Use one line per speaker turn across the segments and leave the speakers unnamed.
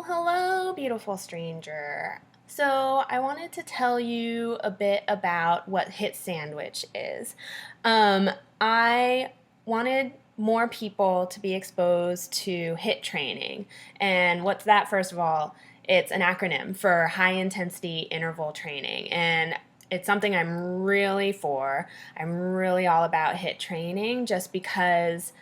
Well, hello, beautiful stranger. So, I wanted to tell you a bit about what HIIT sandwich is. I wanted more people to be exposed to HIIT training. And what's that, first of all? It's an acronym for high intensity interval training. And it's something I'm really for. I'm really all about HIIT training just because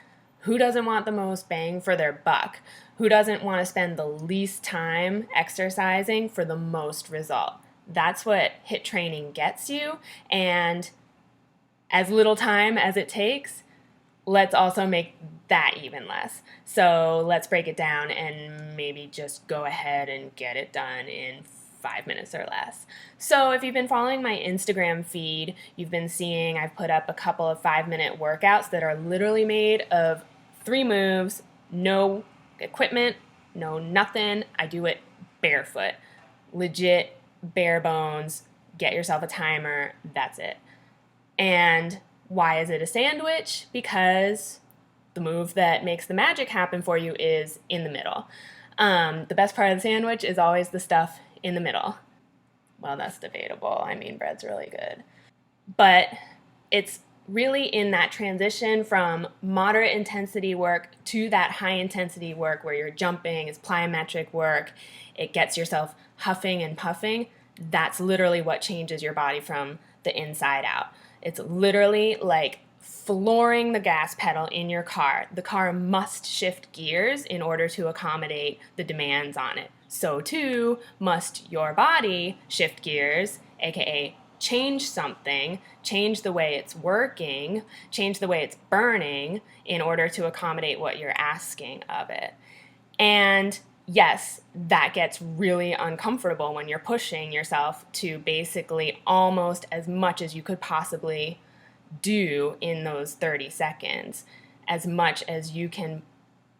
who doesn't want the most bang for their buck? Who doesn't want to spend the least time exercising for the most result? That's what HIIT training gets you. And as little time as it takes, let's also make that even less. So let's break it down and maybe just go ahead and get it done in 5 minutes or less. So if you've been following my Instagram feed, you've been seeing I've put up a couple of 5-minute workouts that are literally made of 3 moves, no equipment, no nothing. I do it barefoot, legit bare bones. Get yourself a timer, that's it. And why is it a sandwich? Because the move that makes the magic happen for you is in the middle. The best part of the sandwich is always the stuff in the middle. Well, that's debatable. I mean, bread's really good. But it's really in that transition from moderate intensity work to that high intensity work where you're jumping, it's plyometric work, it gets yourself huffing and puffing. That's literally what changes your body from the inside out. It's literally like flooring the gas pedal in your car. The car must shift gears in order to accommodate the demands on it. So too must your body shift gears, aka change something, change the way it's working, change the way it's burning in order to accommodate what you're asking of it. And yes, that gets really uncomfortable when you're pushing yourself to basically almost as much as you could possibly do in those 30 seconds, as much as you can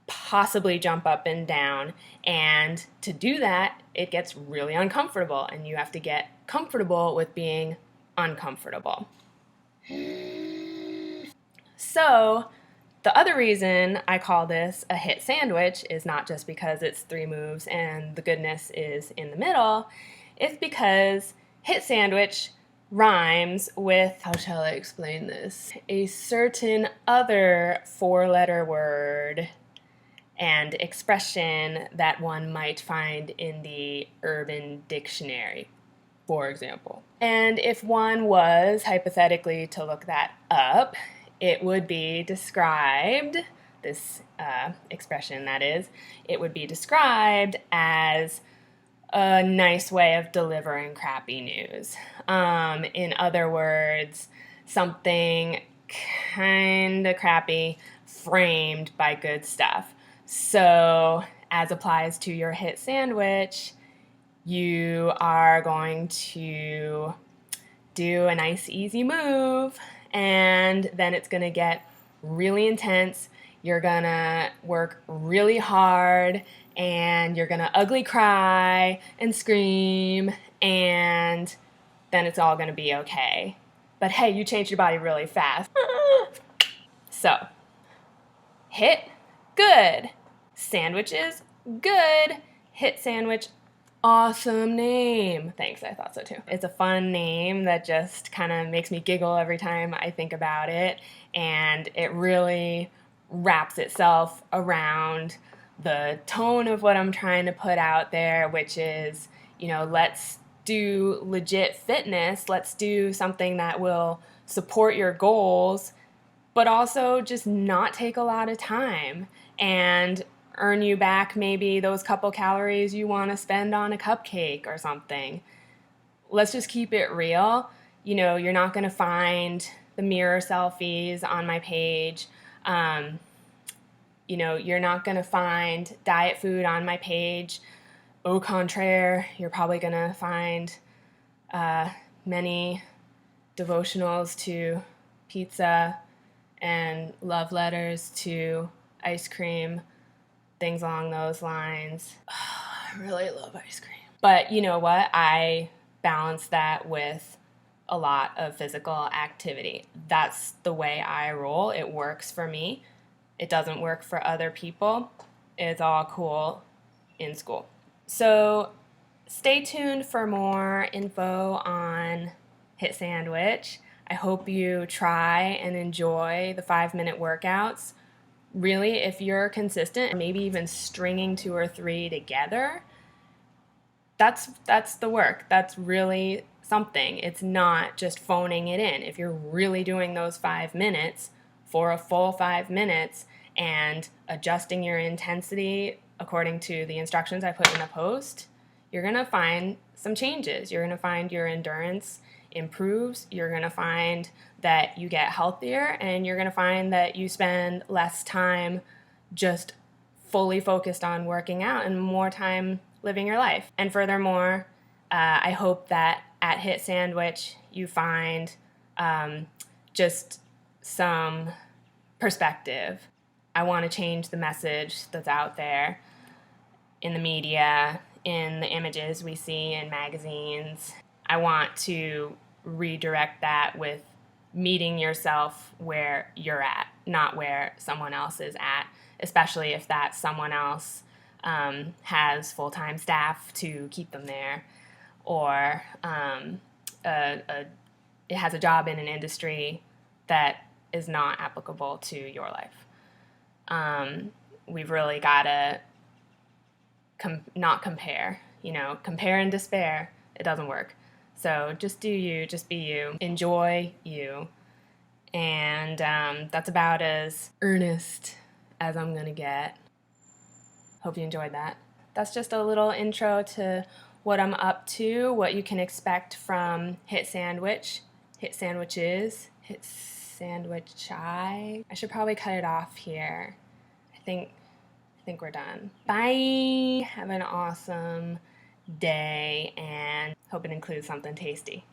possibly jump up and down. And to do that, it gets really uncomfortable, and you have to get comfortable with being uncomfortable. So, the other reason I call this a HIIT sandwich is not just because it's 3 moves and the goodness is in the middle. It's because HIIT sandwich rhymes with, how shall I explain this? A certain other 4-letter word and expression that one might find in the Urban Dictionary, for example. And if one was hypothetically to look that up, it would be described, this expression that is, it would be described as a nice way of delivering crappy news. In other words, something kind of crappy framed by good stuff. So, as applies to your HIIT sandwich, you are going to do a nice easy move, and then it's going to get really intense. You're going to work really hard, and you're going to ugly cry and scream, and then it's all going to be okay. But hey, you changed your body really fast. So, HIIT, good. Sandwiches, good. HIIT sandwich, awesome name. Thanks, I thought so too. It's a fun name that just kind of makes me giggle every time I think about it, and it really wraps itself around the tone of what I'm trying to put out there, which is, let's do legit fitness. Let's do something that will support your goals, but also just not take a lot of time and earn you back maybe those couple calories you want to spend on a cupcake or something. Let's just keep it real. You're not going to find the mirror selfies on my page. You're not going to find diet food on my page. Au contraire, you're probably going to find many devotionals to pizza and love letters to ice cream, things along those lines. I really love ice cream. But you know what? I balance that with a lot of physical activity. That's the way I roll. It works for me. It doesn't work for other people. It's all cool in school. So stay tuned for more info on HIIT Sandwich. I hope you try and enjoy the 5-minute workouts. Really, if you're consistent, maybe even stringing 2 or 3 together, that's the work. That's really something. It's not just phoning it in. If you're really doing those 5 minutes for a full 5 minutes and adjusting your intensity according to the instructions I put in the post, you're going to find some changes. You're going to find your endurance improves. You're going to find that you get healthier, and you're going to find that you spend less time just fully focused on working out and more time living your life. And furthermore, I hope that at HIIT Sandwich you find just some perspective. I want to change the message that's out there in the media, in the images we see in magazines. I want to redirect that with meeting yourself where you're at, not where someone else is at, especially if that someone else has full-time staff to keep them there, or it has a job in an industry that is not applicable to your life. We've really got to not compare. Compare and despair. It doesn't work. So just do you, just be you, enjoy you, and that's about as earnest as I'm gonna get. Hope you enjoyed that. That's just a little intro to what I'm up to, what you can expect from HIIT Sandwich, HIIT Sandwiches, HIIT Sandwich. I should probably cut it off here. I think we're done. Bye. Have an awesome day, and hope it includes something tasty.